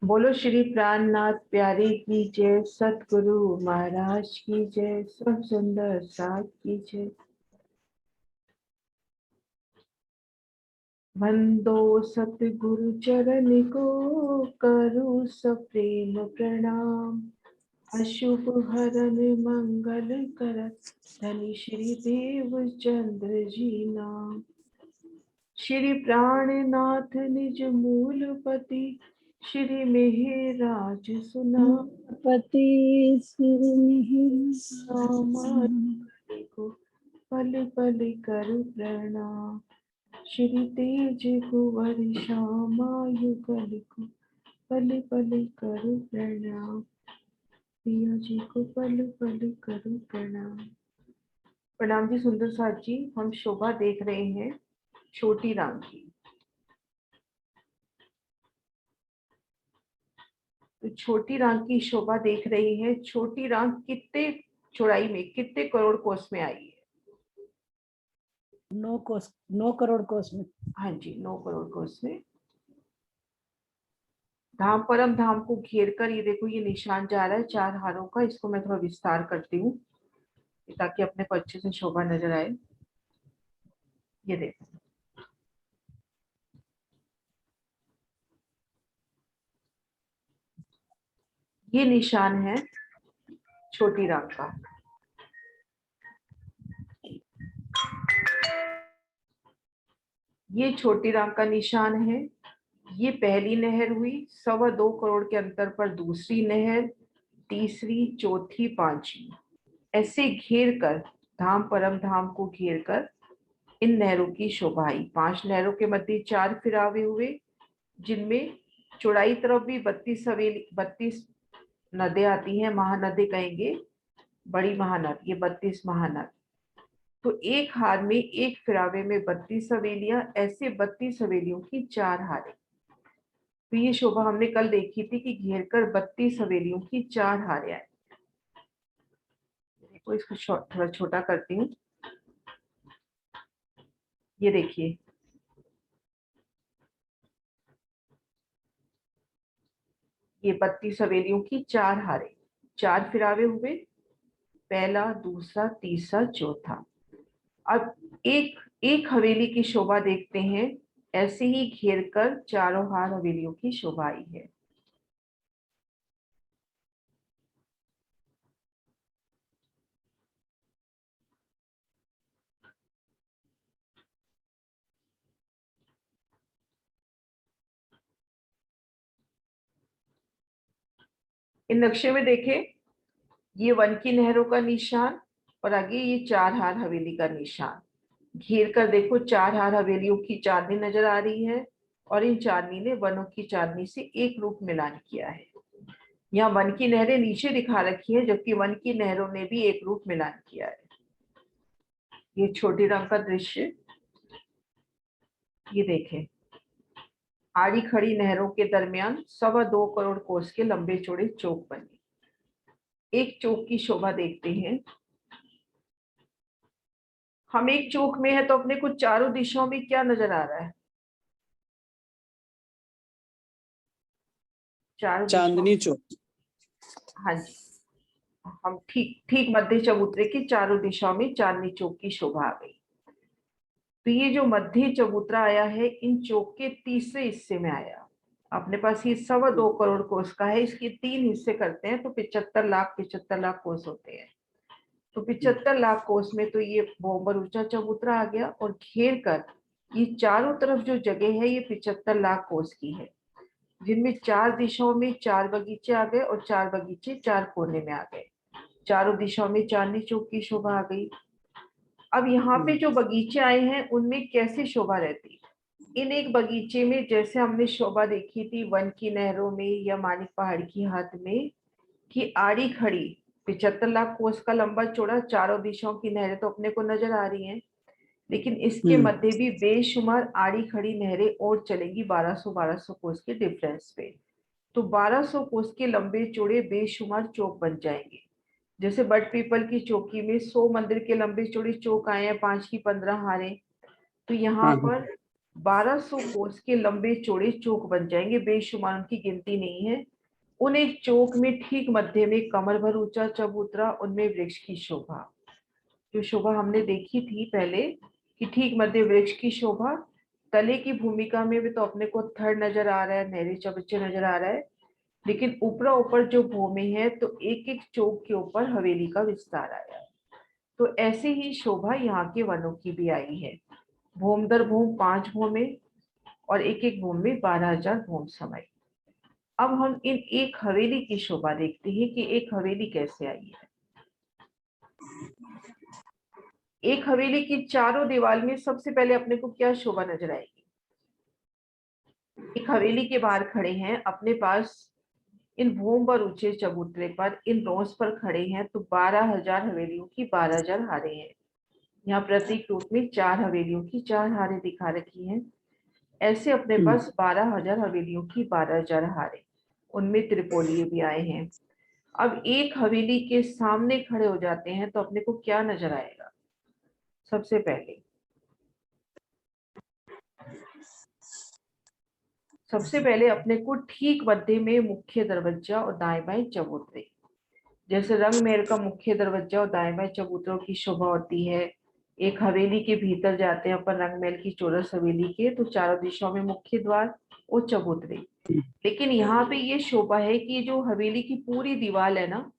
बोलो श्री प्राणनाथ प्यारे की जय, सतगुरु महाराज की जय, सब सुंदर साथ की जय। वंदो सतगुरु चरण को, करूं सप्रेम प्रणाम। अशुभ हरन मंगल करत, धनि श्री देव चंद्र जी नाम। श्री प्राणनाथ निज मूलपति, श्री मेहराज सुना। पति सिर को पल पल कर प्रणाम। श्री तेज कुंवर श्यामा युगल को पल पल कर प्रणाम। पिया जी को पल पल कर प्रणाम। प्रणाम जी सुंदर साथ जी। हम शोभा देख रहे हैं छोटी राम की। तो छोटी राम की शोभा देख रही है। छोटी राम कितने चौड़ाई में, कितने करोड़ कोस में आई है? 9 करोड़ कोस में। हाँ जी, 9 करोड़ कोस में। धाम परम धाम को घेर कर ये देखो, ये निशान जा रहा है 4 हारों का। इसको मैं थोड़ा विस्तार करती हूँ ताकि अपने को अच्छे से शोभा नजर आए। ये देखो, ये निशान है छोटी राम का। ये छोटी राम का निशान है। ये पहली नहर हुई, 2.25 करोड़ के अंतर पर दूसरी नहर, तीसरी, चौथी, पांचवी। ऐसे घेर कर, धाम परम धाम को घेर कर इन नहरों की शोभा आई। 5 नहरों के मध्य 4 फिरावे हुए, जिनमें चौड़ाई तरफ भी 32 नदी आती हैं। महानदी कहेंगे, बड़ी महानद, ये 32 महानद। तो एक हार में, एक फिरावे में 32 हवेलियां, ऐसे 32 हवेलियों की 4 हारें। तो ये शोभा हमने कल देखी थी कि घेर कर 32 हवेलियों की 4 हारें आई। देखो, इसको थोड़ा छोटा करती हूँ। ये देखिए, ये 32 हवेलियों की 4 हारें, 4 फिरावे हुए, पहला, दूसरा, तीसरा, चौथा। अब एक एक हवेली की शोभा देखते हैं। ऐसे ही घेर कर चारों हार हवेलियों की शोभा आई है। इन नक्शे में देखें, ये वन की नहरों का निशान और आगे ये 4 हार हवेली का निशान। घेर कर देखो, 4 हार हवेलियों की चांदनी नजर आ रही है और इन चांदनी ने वनों की चांदनी से एक रूप मिलान किया है। यहाँ वन की नहरें नीचे दिखा रखी है, जबकि वन की नहरों ने भी एक रूप मिलान किया है। ये छोटी रंग का दृश्य, ये देखें, आड़ी खड़ी नहरों के दरमियान 2.25 करोड़ कोस के लंबे चौड़े चौक बने। एक चौक की शोभा देखते हैं। हम एक चौक में है तो अपने को चारों दिशाओं में क्या नजर आ रहा है? चारों दिशाओं चांदनी में, चौक। हाँ जी, हम ठीक ठीक मध्य चबूतरे की चारों दिशाओं में चांदनी चौक की शोभा आ गई। तो ये जो मध्य चबूतरा आया है, इन चौक के तीसरे हिस्से में आया। अपने पास ये 2.25 करोड़ कोस का है। इसके 3 हिस्से करते हैं तो 75 लाख कोस होते हैं। तो 75 लाख कोस में तो ये बहुत ऊंचा चबूतरा आ गया। और घेर कर ये चारों तरफ जो जगह है, ये 75 लाख कोस की है, जिनमें 4 दिशाओं में 4 बगीचे आ गए और 4 बगीचे 4 कोने में आ गए। चारों दिशाओं में चांदनी चौक की शोभा आ गई। अब यहाँ पे जो बगीचे आए हैं, उनमें कैसे शोभा रहती? इन एक बगीचे में जैसे हमने शोभा देखी थी वन की नहरों में या मानिक पहाड़ की हद में, कि आड़ी खड़ी 75 लाख कोस का लंबा चौड़ा चारों दिशाओं की नहरें तो अपने को नजर आ रही हैं, लेकिन इसके मध्य भी बेशुमार आड़ी खड़ी नहरें और चलेंगी 1200 कोस के डिफरेंस पे। तो 1200 कोस के लंबे चौड़े बेशुमार चौक बन जाएंगे। जैसे बट पीपल की चौकी में 100 मंदिर के लंबे चौड़े चौक आए हैं, 5 की 15 हारें। तो यहाँ हाँ पर 1200 कोस के लंबे चौड़े चौक बन जाएंगे, बेशुमार, उनकी गिनती नहीं है। उन एक चौक में ठीक मध्य में कमर भर ऊंचा चबूतरा, उनमें वृक्ष की शोभा। जो शोभा हमने देखी थी पहले कि ठीक मध्य वृक्ष की शोभा, तले की भूमिका में भी तो अपने को थड़ नजर आ रहा है, नहरी चबच्चे नजर आ रहा है, लेकिन ऊपरा ऊपर जो भूमि है तो एक एक चौक के ऊपर हवेली का विस्तार आया। तो ऐसे ही शोभा यहाँ के वनों की भी आई है। भूम दर भूम 5 भूमे और एक एक भूम में 12,000 भूम समय। अब हम इन एक हवेली की शोभा देखते हैं कि एक हवेली कैसे आई है। एक हवेली की चारों दीवार में सबसे पहले अपने को क्या शोभा नजर आएगी? एक हवेली के बाहर खड़े हैं, अपने पास इन भूम पर ऊंचे चबूतरे पर इन रोज पर खड़े हैं, तो 12,000 हवेलियों की 12,000 हारे हैं। यहाँ प्रतीक रूप में 4 हवेलियों की 4 हारे दिखा रखी हैं। ऐसे अपने पास 12,000 हवेलियों की 12,000 हारे, उनमें त्रिपोलिये भी आए हैं। अब एक हवेली के सामने खड़े हो जाते हैं तो अपने को क्या नजर आएगा? सबसे पहले अपने को ठीक मध्य में मुख्य दरवाजा और दाएं बाएं चबूतरे, जैसे रंग महल का मुख्य दरवाजा और दाएं बाएं चबूतरों की शोभा होती है। एक हवेली के भीतर जाते हैं अपन रंग महल की चौरस हवेली के, तो चारों दिशाओं में मुख्य द्वार और चबूतरे। लेकिन यहाँ पे ये शोभा है कि जो हवेली की पूरी दीवार है ना,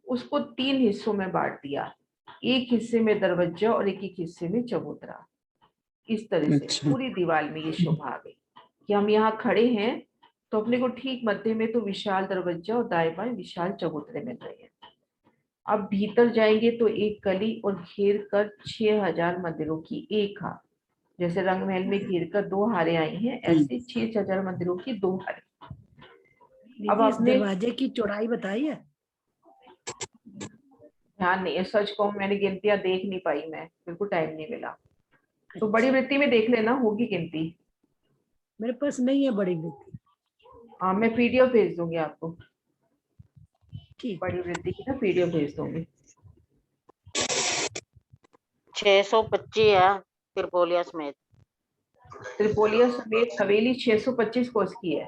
उसको 3 हिस्सों में बांट दिया। एक हिस्से में दरवाजा और एक एक हिस्से में चबूतरा। इस तरह से पूरी दीवार में ये शोभा आ गई कि हम यहाँ खड़े हैं तो अपने को ठीक मध्य में तो विशाल दरवाजा और दाएं बाएं विशाल चबूतरे मिल रहे हैं। अब भीतर जाएंगे तो एक गली और घेर कर 6,000 मंदिरों की एक हार, जैसे रंग महल में घेर कर 2 हारे आई हैं, ऐसे 6,000 मंदिरों की 2 हारे। अब इस आपने दरवाजे की चौड़ाई बताई है? ध्यान नहीं है, सच कहूं मैंने गिनतियां देख नहीं पाई, मैं बिल्कुल टाइम नहीं मिला। तो बड़ी वृत्ति में देख लेना, होगी गिनती। मेरे पास नहीं है बड़ी वृत्ति। हाँ, मैं पीडीएफ भेज दूंगी आपको, ठीक। बड़ी वृत्ति की ना पीडीएफ भेज दूंगी। 625 है त्रिपोलिया समेत। त्रिपोलिया समेत हवेली 625 कोस की है।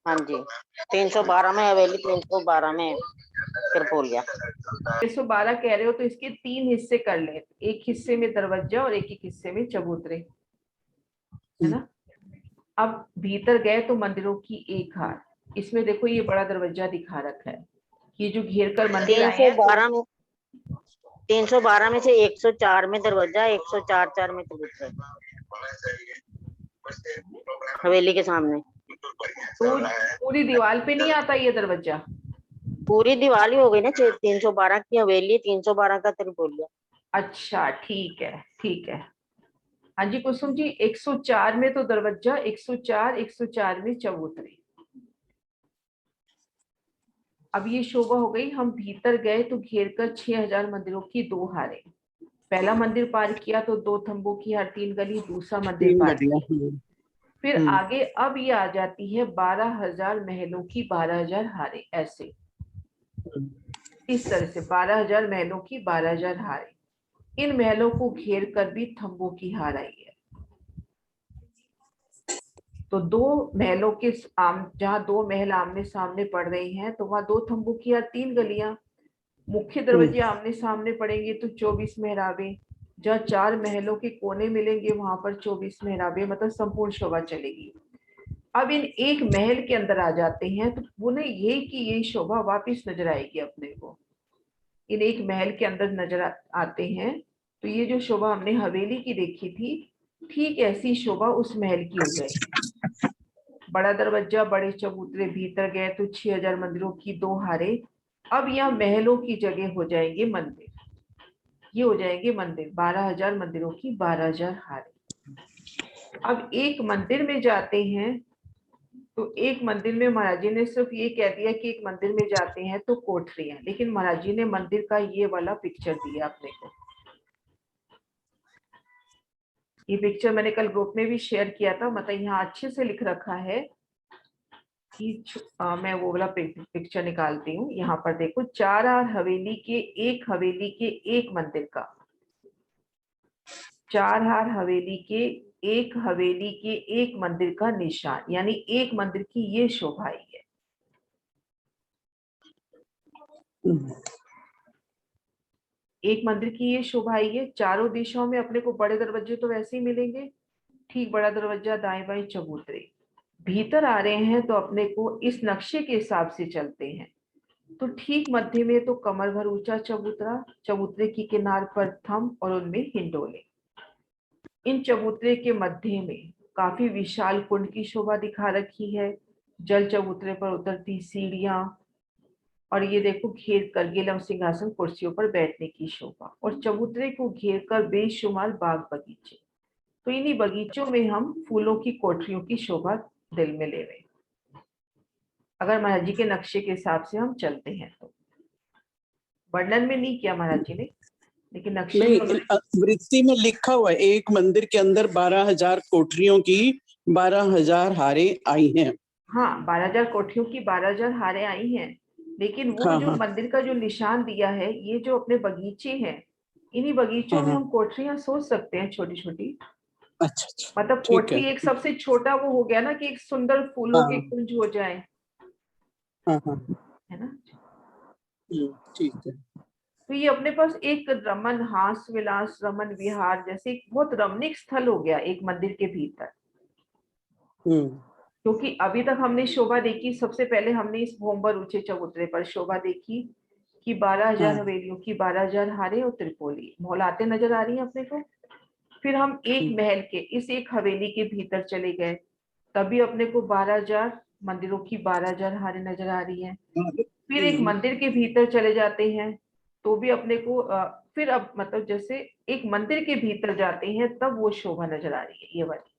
हाँ जी, 312 में हवेली, 312 में त्रिपोलिया। 612 कह रहे हो तो इसके 3 हिस्से कर ले, एक हिस्से में दरवाजा और एक एक हिस्से में चबूतरे, है ना। अब भीतर गए तो मंदिरों की एक हार, इसमें देखो ये बड़ा दरवाजा दिखा रखा है, ये जो घेर कर मंदिर आए हैं। 312 में 312 में से 104 में दरवाजा, 104 में चबूतरे हवेली के सामने। तो पूरी दीवार पे नहीं आता ये दरवाजा? पूरी दीवार ही हो गई ना, 312 की हवेली, 312 का त्रिपोलिया। अच्छा, ठीक है ठीक है। हाँ जी कुसुम जी, 104 में तो दरवाजा, 104 में चबूतरे। अब ये शोभा हो गई। हम भीतर गए तो घेर कर 6,000 मंदिरों की 2 हारे। पहला मंदिर पार किया तो 2 थंबों की हर 3 गली, दूसरा मंदिर पार किया। फिर आगे अब ये आ जाती है 12,000 महलों की 12,000 हारे, ऐसे इस तरह से 12,000 महलों की 12,000 हारे। इन महलों को घेर कर भी थंबों की हार आई है। तो 2 महलों के जहाँ 2 महल आमने सामने पड़ रही हैं तो वहां 2 थंबों की हर 3 गलियां। मुख्य दरवाजे आमने सामने पड़ेंगे तो 24 मेहराबे। जहाँ 4 महलों के कोने मिलेंगे वहां पर 24 मेहराबे, मतलब संपूर्ण शोभा चलेगी। अब इन एक महल के अंदर आ जाते हैं तो पुनः ये कि ये शोभा वापिस नजर आएगी अपने को। इन एक महल के अंदर नजर आते हैं तो ये जो शोभा हमने हवेली की देखी थी, ठीक ऐसी शोभा उस महल की हो जाएगी। बड़ा दरवाजा, बड़े चबूतरे, भीतर गए तो 6,000 मंदिरों की 2 हारे। अब यहाँ महलों की जगह हो जाएंगे मंदिर, ये हो जाएंगे मंदिर, 12,000 मंदिरों की 12,000 हारे। अब एक मंदिर में जाते हैं तो एक मंदिर में महाराज जी ने सिर्फ ये कह दिया कि एक मंदिर में जाते हैं तो कोठरी है, लेकिन महाराज जी ने मंदिर का ये वाला पिक्चर दिया अपने को। ये पिक्चर मैंने कल ग्रुप में भी शेयर किया था, मतलब यहाँ अच्छे से लिख रखा है कि मैं वो वाला पिक्चर निकालती हूँ। यहाँ पर देखो, 4 हवेली के एक मंदिर का, 4 हवेली के एक हवेली के एक मंदिर का निशान, यानी एक मंदिर की ये शोभा आई है। एक मंदिर की ये शोभा आई है। चारों दिशाओं में अपने को बड़े दरवाजे तो वैसे ही मिलेंगे, ठीक बड़ा दरवाजा, दाएं बाएं चबूतरे। भीतर आ रहे हैं तो अपने को इस नक्शे के हिसाब से चलते हैं। तो ठीक मध्य में तो कमर भर ऊंचा चबूतरा, चबूतरे की किनार पर थंब और उनमें हिंडोले। इन चबूतरे के मध्य में काफी विशाल कुंड की शोभा दिखा रखी है, जल चबूतरे पर उतरती सीढ़ियां, और ये देखो घेर कर गिलम सिंहासन कुर्सियों पर बैठने की शोभा, और चबूतरे को घेर कर बेशुमार बाग बगीचे। तो इन्हीं बगीचों में हम फूलों की कोठरियों की शोभा दिल में ले रहे, अगर महाराज जी के नक्शे के हिसाब से हम चलते हैं तो। वर्णन में नहीं किया महाराज जी ने, लेकिन नक्शे नहीं, में वृत्ति में लिखा हुआ है एक मंदिर के अंदर 12,000 कोठरियों की 12,000 हारें आई हैं। हाँ, 12,000 कोठरियों की 12,000 हारें आई हैं, लेकिन वो हाँ, जो हाँ। मंदिर का जो निशान दिया है, ये जो अपने बगीचे हैं, इन्हीं बगीचों में हाँ, हम कोठरियां सोच सकते हैं छोटी छोटी। अच्छा अच्छा, मतलब ठीक है। कोठरी एक सबसे छोटा वो हो गया ना, कि एक सुंदर फूलों के हाँ कुंज हो जाए, हाँ हाँ, है ना। ठीक है। तो ये अपने पास एक रमन हास विलास रमन विहार जैसे एक बहुत रमणीक स्थल हो गया एक मंदिर के भीतर। क्योंकि अभी तक हमने शोभा देखी, सबसे पहले हमने इस भोंबर ऊंचे चबूतरे पर शोभा देखी कि 12,000 हाँ। हवेलियों की 12,000 हारे और त्रिपोली मौलाते नजर आ रही हैं अपने को। फिर हम एक महल के इस एक हवेली के भीतर चले गए, तभी अपने को 12,000 मंदिरों की 12,000 हारे नजर आ रही हैं। फिर एक मंदिर के भीतर चले जाते हैं तो भी अपने को फिर अब मतलब जैसे एक मंदिर के भीतर जाते हैं तब वो शोभा नजर आ रही है, ये वाली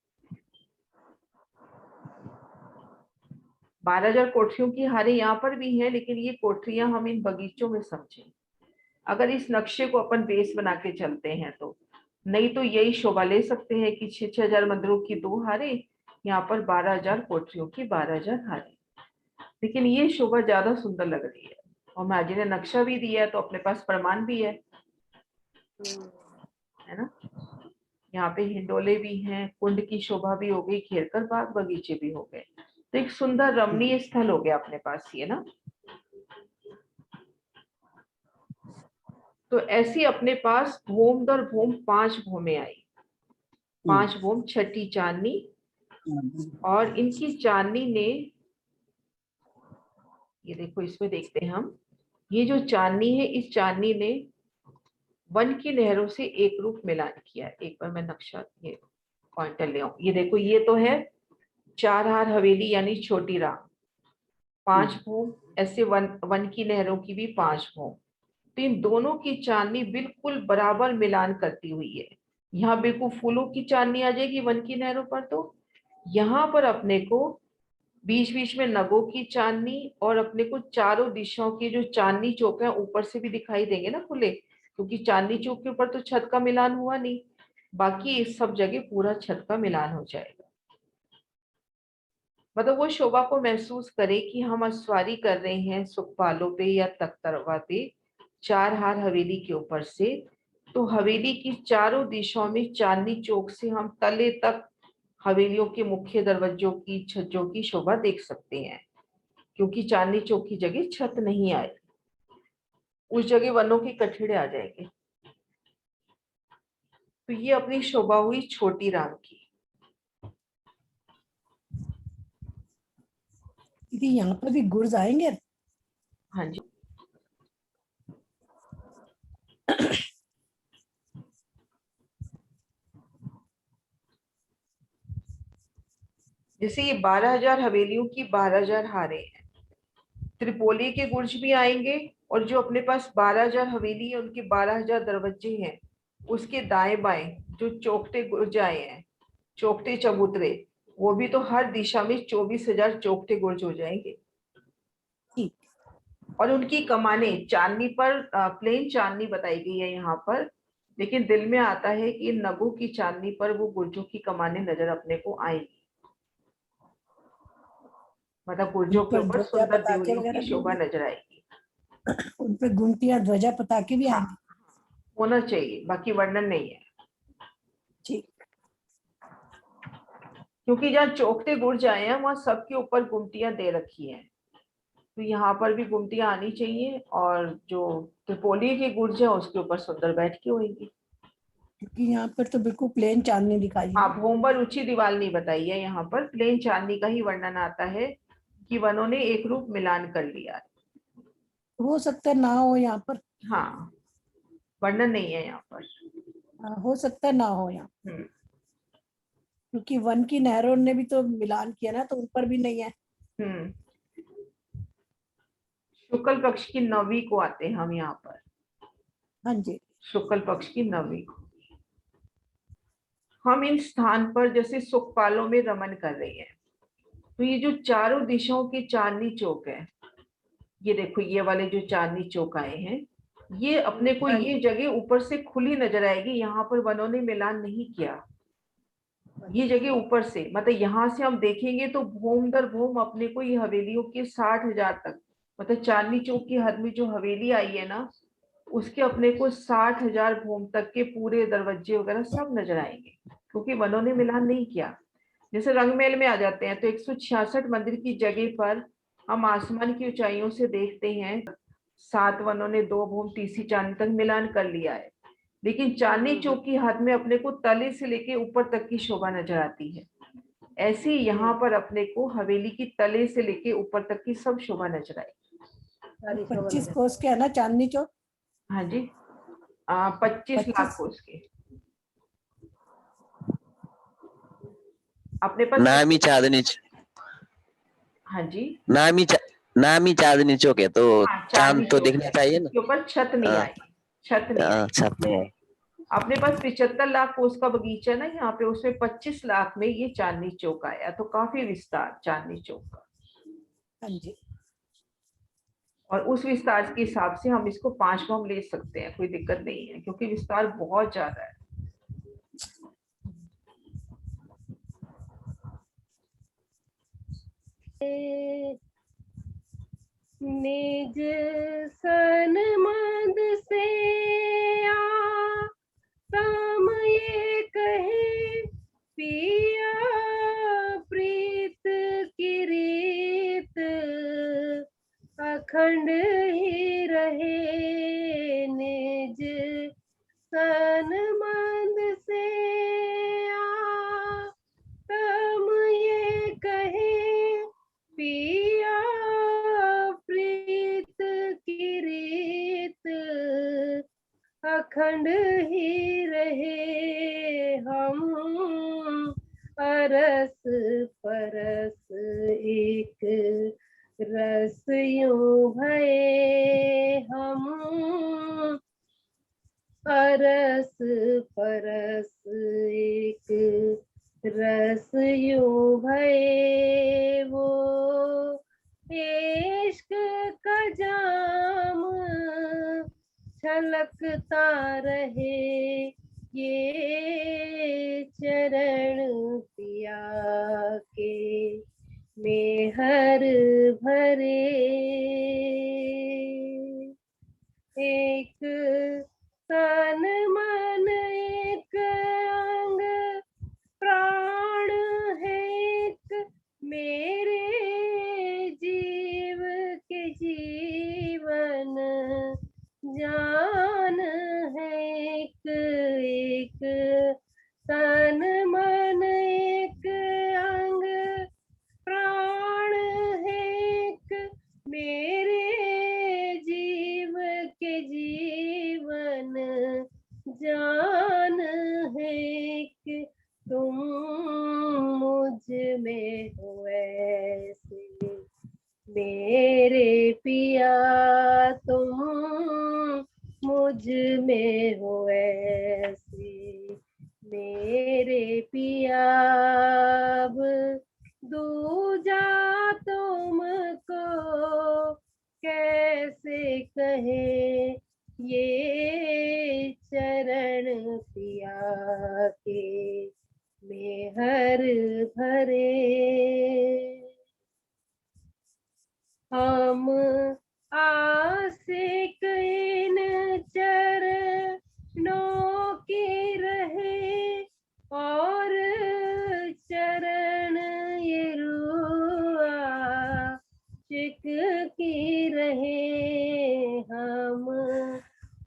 12,000 कोठरियों की हारे यहाँ पर भी हैं, लेकिन ये कोठरियां हम इन बगीचों में समझें। अगर इस नक्शे को अपन बेस बना के चलते हैं तो, नहीं तो यही शोभा ले सकते हैं कि 6,000 मंदिरों की 2 हारे, यहाँ पर 12,000 कोठरियों की 12,000 हारे। लेकिन ये शोभा ज्यादा सुंदर लग रही है, और महाजी ने नक्शा भी दिया है तो अपने पास प्रमाण भी है ना। यहाँ पे हिंडोले भी हैं, कुंड की शोभा भी हो गई, घेरकर बाग बगीचे भी हो गए, तो एक सुंदर रमणीय स्थल हो गया अपने पास ये ना। तो ऐसी अपने पास भूम दर भूम 5 भूमें आई, 5 भूम छठी चांदनी, और इनकी चांदनी ने, ये देखो इसमें देखते हैं हम, ये जो चांदनी है इस चांदनी ने वन की नहरों से एक रूप मिलान किया। एक बार मैं नक्शा ये पॉइंटर ले आऊं, ये देखो ये तो है 4 हार हवेली यानी छोटी राम, 5 भूम ऐसे वन की नहरों की भी 5 भूम। तो इन दोनों की चांदनी बिल्कुल बराबर मिलान करती हुई है। यहाँ बिल्कुल फूलों की चांदनी आ जाएगी वन की नहरों पर, तो यहाँ पर अपने को बीच बीच में नगों की चांदनी, और अपने को चारों दिशाओं की जो चांदनी चौक है ऊपर से भी दिखाई देंगे ना खुले, क्योंकि चांदनी चौक के ऊपर तो छत का मिलान हुआ नहीं, बाकी इस सब जगह पूरा छत का मिलान हो जाएगा। मतलब वो शोभा को महसूस करें कि हम अस्वारी कर रहे हैं सुखपालों पे या तख्तरवा पे 4 हार हवेली के ऊपर से, तो हवेली की चारों दिशाओं में चांदनी चौक से हम तले तक हवेलियों के मुख्य दरवाजों की छज्जों की शोभा देख सकते हैं, क्योंकि चांदनी चौक की जगह छत नहीं आए, उस जगह वनों के कठड़े आ जाएंगे। तो ये अपनी शोभा हुई छोटी राम की। दीदी यहाँ पर भी गुर्ज आएंगे? हाँ जी, जैसे ये 12,000 हवेलियों की 12,000 हारे हैं, त्रिपोली के गुर्ज भी आएंगे, और जो अपने पास 12,000 हवेली है उनके 12,000 दरवाजे हैं, उसके दाएं बाएं जो चौखटे गुर्ज आए हैं, चौखटे चबूतरे, वो भी तो हर दिशा में 24,000 चौखटे गुर्ज हो जाएंगे। ठीक। और उनकी कमाने चांदनी पर प्लेन चांदनी बताई गई है यहाँ पर, लेकिन दिल में आता है कि नगों की चांदनी पर वो गुर्जों की कमाने नजर अपने को आएंगी, मतलब गुर्जों के ऊपर ऊपर ध्वजा सुंदर पताके देवरियों की वगैरह भी शोभा होंगे, नजर आएगी। उन पे गुमटियां ध्वजा पताके भी हाँ, आएंगे। होना चाहिए, बाकी वर्णन नहीं है। ठीक। क्योंकि जहाँ चौकते गुर्ज आए हैं वहां सबके ऊपर गुमटियां दे रखी हैं, तो यहाँ पर भी गुमटियां आनी चाहिए, और जो त्रिपोली की गुर्ज है उसके ऊपर सुंदर बैठ की होगी। क्योंकि यहाँ पर तो बिल्कुल प्लेन चांदनी दिखाई हाँ, है। भोंबर ऊंची दीवार नहीं बताई है, यहाँ पर प्लेन चांदनी का ही वर्णन आता है कि वनों ने एक रूप मिलान कर लिया। हो सकता है ना हो यहाँ पर। हाँ, वर्णन नहीं है यहाँ पर। हो सकता है ना हो यहाँ, हम्म, क्योंकि वन की नहरों ने भी तो मिलान किया ना, तो उन पर भी नहीं है। हम्म। शुक्ल पक्ष की नवी को आते हैं हम यहाँ पर, हाँ जी। शुक्ल पक्ष की नवी को। हम इन स्थान पर जैसे सुखपालों में रमन कर रहे हैं, तो ये जो चारों दिशाओं की चांदनी चौक है, ये देखो ये वाले जो चांदनी चौक आए हैं, ये अपने को ये जगह ऊपर से खुली नजर आएगी, यहाँ पर वनों ने मिलान नहीं किया। ये जगह ऊपर से, मतलब यहाँ से हम देखेंगे तो भूम दर भूम अपने को ये हवेलियों के 60,000 तक, मतलब चांदनी चौक की हद में जो हवेली आई है ना, उसके अपने को 60,000 भूम तक के पूरे दरवाजे वगैरह सब नजर आएंगे, क्योंकि वनों ने मिलान नहीं किया। जैसे रंगमहल में आ जाते हैं तो 166 मंदिर की जगह पर हम आसमान की ऊंचाइयों से देखते हैं 7 वनों ने 2 भूम तीसरी चांदी तक मिलान कर लिया है, लेकिन चांदनी चौक की हद में अपने को तले से लेके ऊपर तक की शोभा नजर आती है। ऐसे ही यहाँ पर अपने को हवेली की तले से लेके ऊपर तक की सब शोभा नजर आएगी। 25 कोस के है ना चांदनी चौक? हाँ जी, 25 लाख 25। को उसके अपने पास। नामी चांदनी हाँ जी, नामी चांदनी चौक है, तो हाँ चांद चांदनी तो चौक दिखना है, चाहिए ना। इसके ऊपर छत नहीं हाँ, आई, छत नहीं आई। अच्छा तो अपने पास 75 लाख कोस का बगीचा ना यहाँ पे, उसमें 25 लाख में ये चांदनी चौक आया, तो काफी विस्तार चांदनी चौक का। हाँ जी। और उस विस्तार के हिसाब से हम इसको 5 को हम ले सकते हैं, कोई दिक्कत नहीं है, क्योंकि विस्तार बहुत ज्यादा है। निज सन मद से राम ये कहे पिया प्रीत की रीत अखंड ही रहे। निज सन मद से राम ये कहे पिया प्रीत की रीत अखंड ही रहे। हम अरस परस एक रस यूं भये। हम अरस परस एक रस यूं भये। वो इश्क का जाम छलकता रहे, ये चरण पिया के मेहर भरे। एक तन मन एक अंग प्राण है एक मेरे जीव के जीवन जान है। एक तन मन एक अंग प्राण है एक मेरे जीव के जीवन जान है। कि तुम मुझ में हो ऐसे मेरे पिया, तुम मुझ में हो ऐसे मेरे पिया। अब दूजा तुमको कैसे कहे, ये चरण पिया के मेहर भरे। हम आशिक इन चरणों की रहे और चरण आशिक की रहे हम,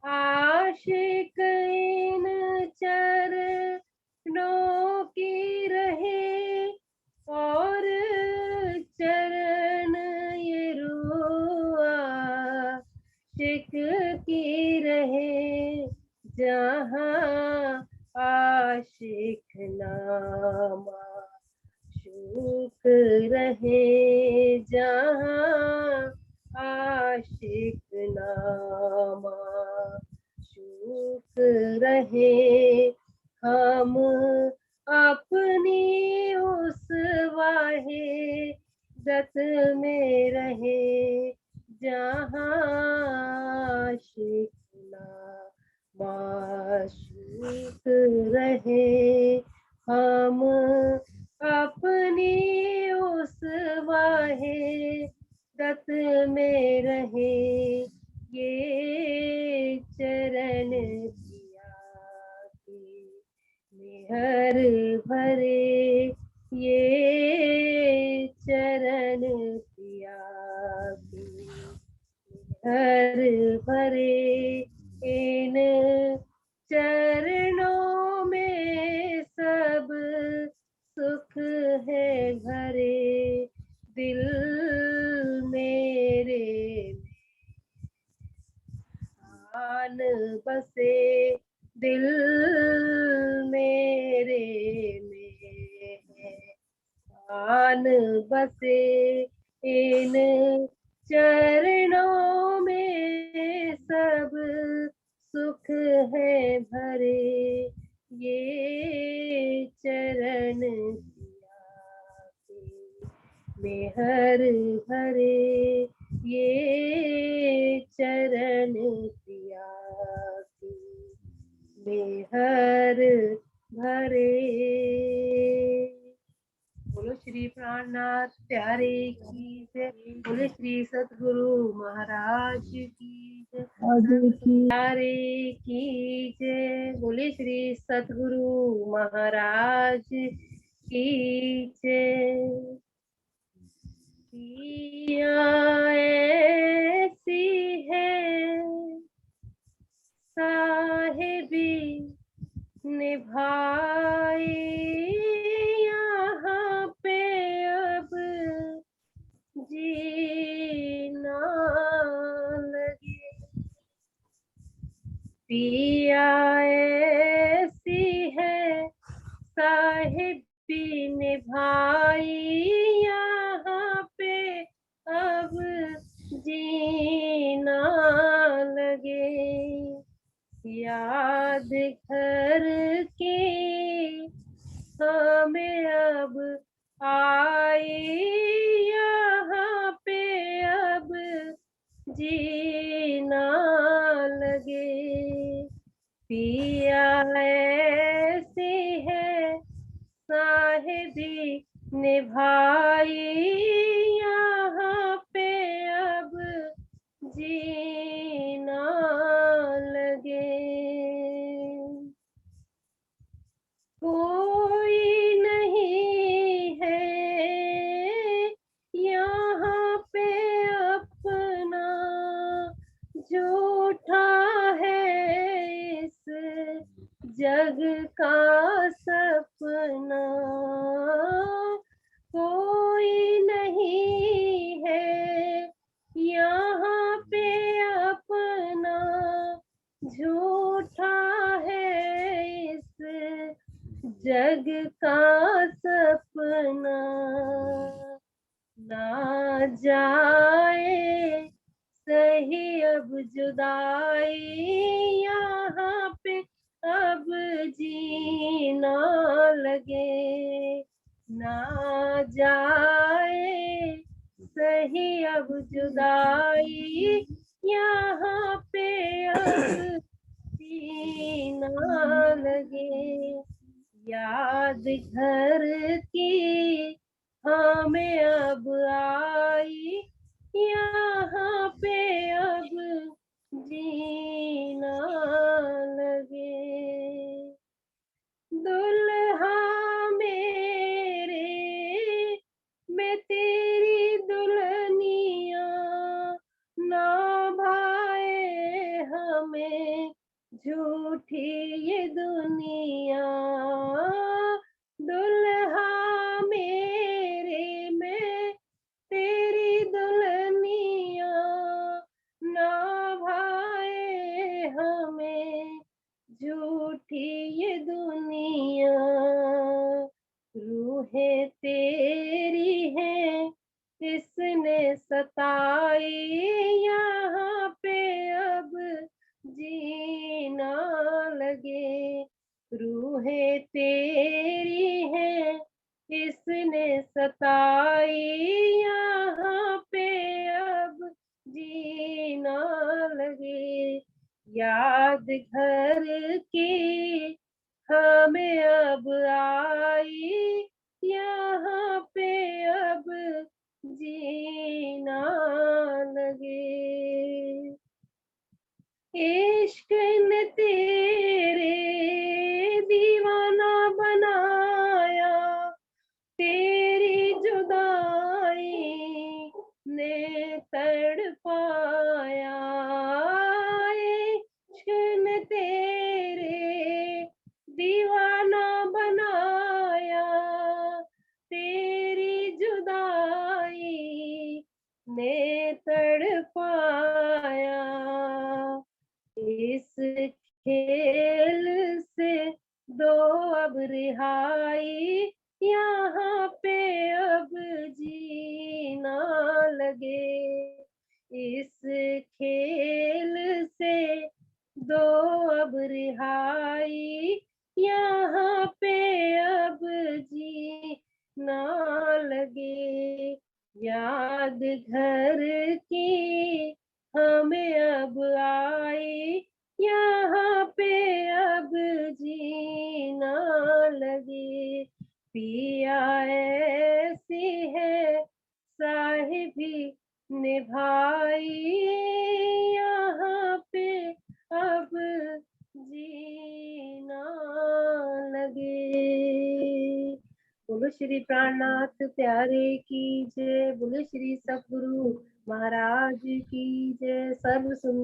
आशिक इन चरणों की रहे, और चरण ये रुआ आशिक की रहे, जहाँ आशिक नामा शुक रहे, जहाँ आशिक नामा शुक रहे। हम अपनी उस वाहे दत में रहे, जहाँ आशिक नामा शुक रहे। हम अपनी उस वाहे दत में रहे, ये चरण पिया के मेहर भरे, ये चरण पिया के मेहर भरे। इन चरणों में सब सुख है भरे, दिल मेरे आन बसे, दिल मेरे में है आन बसे। इन चरणों में सब सुख है भरे, ये चरण पिया के मेहर भरे, ये चरण पिया के मेहर भरे। बोलो श्री प्राणनाथ प्यारे की जय, बोलो श्री सतगुरु महाराज की जय, प्यारे की जय, बोले श्री सतगुरु महाराज की जय। पिया ऐसी है साहिबी निभाए, यहाँ पे अब जीना लगे। पिया ऐसी है साहिबी निभाई, यहाँ पे अब जीना लगे। याद घर की हमें अब आई, यहाँ पे अब जीना लगे। पिया ऐसी है साहिबी निभाई, यहाँ पे अब जीना लगे। कोई नहीं है यहाँ पे अपना, झूठा है इस जग का सपना। कोई नहीं है यहाँ पे अपना, झूठा है इस जग का सपना। ना जाए सही अब जुदाई, यहाँ पे अब जीना लगे। ना जाए सही अब जुदाई, यहाँ पे अब जीना लगे। याद घर की हमें अब आई, यहाँ पे अब जीना लगे। दुल्हा मेरे मैं तेरी दुल्हनिया, सताए यहाँ पे अब जीना लगे। रूहें तेरी है इसने सताई यहाँ पे अब जीना लगे। याद घर की हमें अब आई यहाँ पे अब जीना लगे। इश्क ने तेरे दीवाना बनाया, तेरी जुदाई ने तड़पाया। इश्क ने तेरे दीवाना बनाया, तेरी जुदाई ने तड़पाया। इस खेल से दो अब रिहाई यहाँ पे अब जीना लगे। इस खेल से दो अब रिहाई यहाँ पे अब जीना लगे। याद घर की हमें अब आई यहाँ पे अब जीना लगे। पिया ऐसी है साहिबी निभाई यहाँ पे अब जीना लगे। बोलो श्री प्राणनाथ प्यारे की जय। बोलो श्री सतगुरु महाराज की जय। सर्व सुंदर